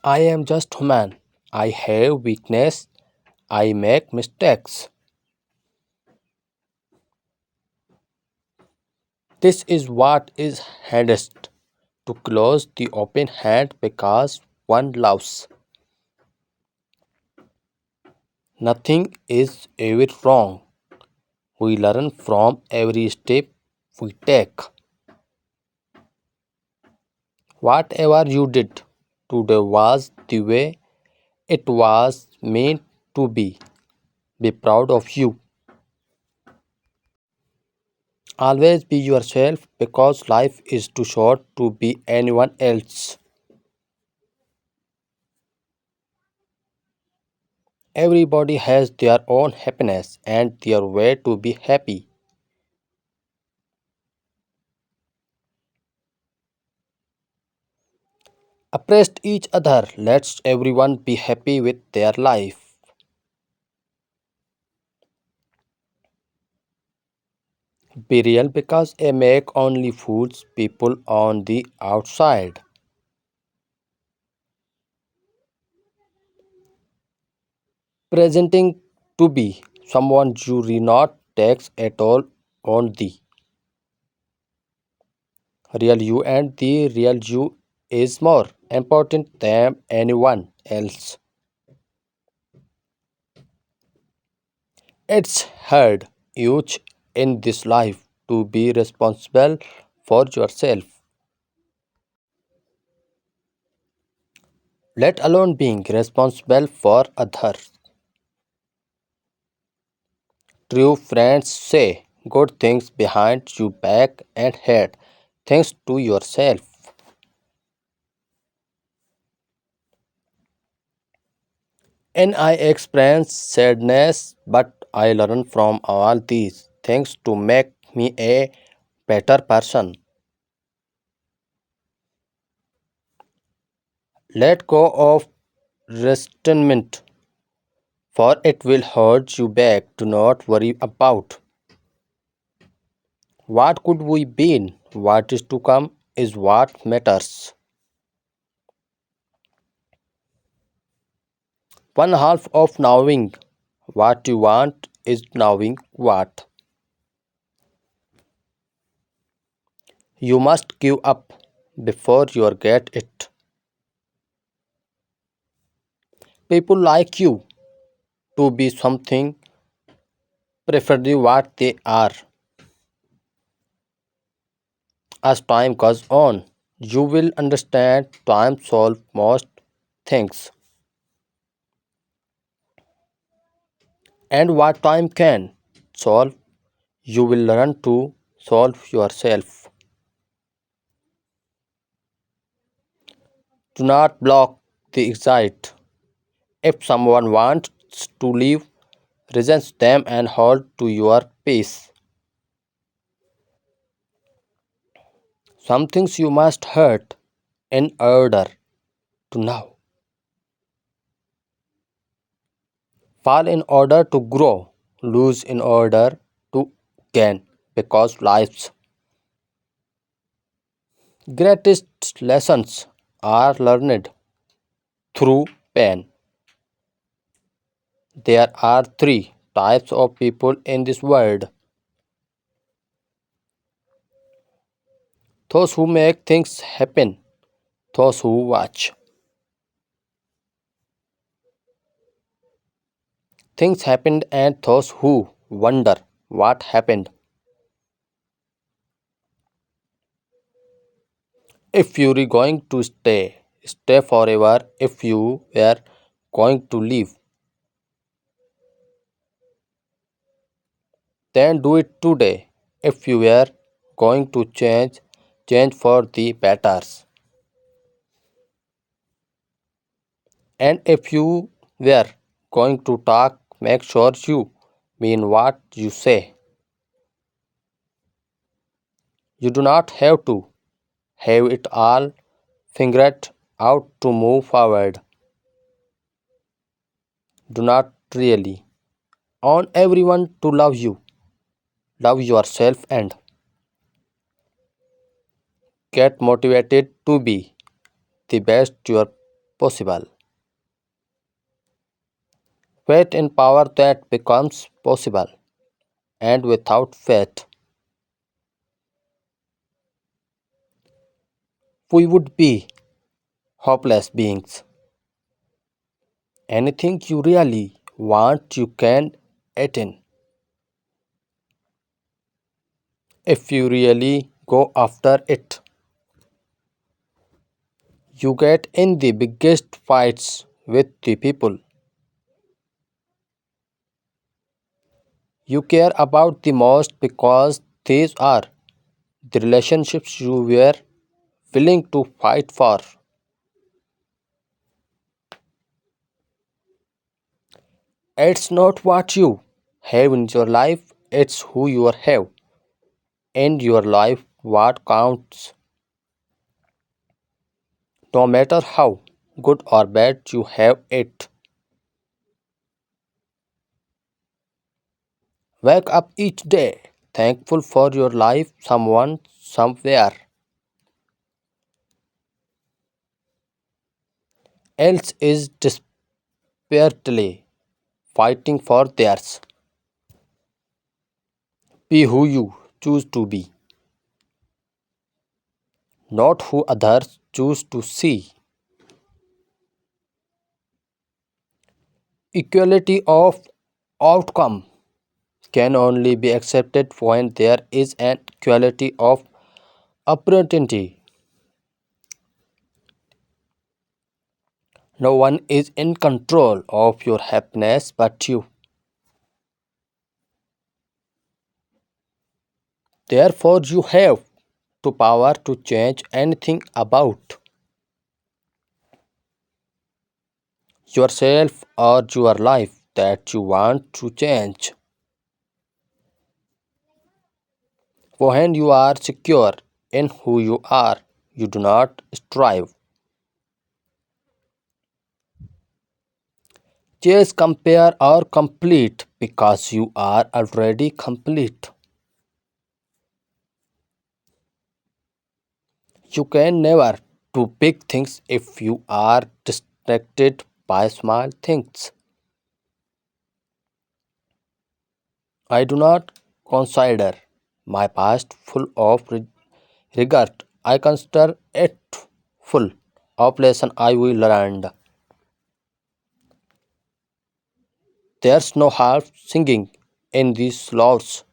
I am just human. I have weakness. I make mistakes. This is what is hardest to close the open hand because one loves. Nothing is ever wrong. We learn from every step we take. Whatever you did today was the way it was meant to be. Be proud of you. Always be yourself because life is too short to be anyone else. Everybody has their own happiness and their way to be happy. Appreciate each other. Let everyone be happy with their life. Be real because a make only fools people on the outside. Presenting to be someone you do not takes at all on the real you, and the real you is more important than anyone else. It's hard, huge in this life to be responsible for yourself, let alone being responsible for others. True friends say good things behind your back and hate things to yourself. And I experience sadness, but I learn from all these things to make me a better person. Let go of resentment, for it will hold you back. Do not worry about what could we been. What is to come is what matters. One half of knowing what you want is knowing what you must give up before you get it. People like you to be something, preferably what they are. As time goes on, you will understand time solves most things, and what time can solve, you will learn to solve yourself. Do not block the exit. If someone wants to leave, resist them and hold to your peace. Some things you must hurt in order to know, fall in order to grow, lose in order to gain, because life's greatest lessons are learned through pain. There are three types of people in this world: those who make things happen, those who watch things happen, and those who wonder what happened. If you are going to stay, stay forever. If you were going to leave, then do it today. If you were going to change, change for the better. And if you were going to talk, make sure you mean what you say. You do not have to have it all figured out to move forward. Do not really on everyone to love you. Love yourself and get motivated to be the best your possible. Faith in power that becomes possible. And without faith, we would be hopeless beings. Anything you really want, you can attain if you really go after it. You get in the biggest fights with the people you care about the most because these are the relationships you were willing to fight for. It's not what you have in your life, it's who you have in your life what counts. No matter how good or bad you have it. Wake up each day thankful for your life, someone, somewhere else is desperately fighting for theirs. Be who you choose to be, not who others choose to see. Equality of outcome can only be accepted when there is an equality of opportunity. No one is in control of your happiness but you. Therefore, you have to power to change anything about yourself or your life that you want to change. When you are secure in who you are, you do not strive. Chase, compare, or complete because you are already complete. You can never do big things if you are distracted by small things. I do not consider my past full of regret. I consider it full of lesson I will learn. There's no half singing in these laws.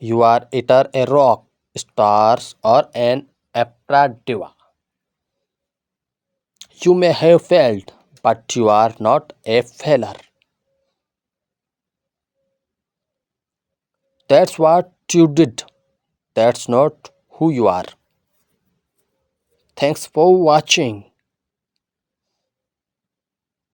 You are either a rock, stars, or an opera diva. You may have failed, but you are not a failure. That's what you did. That's not who you are. Thanks for watching.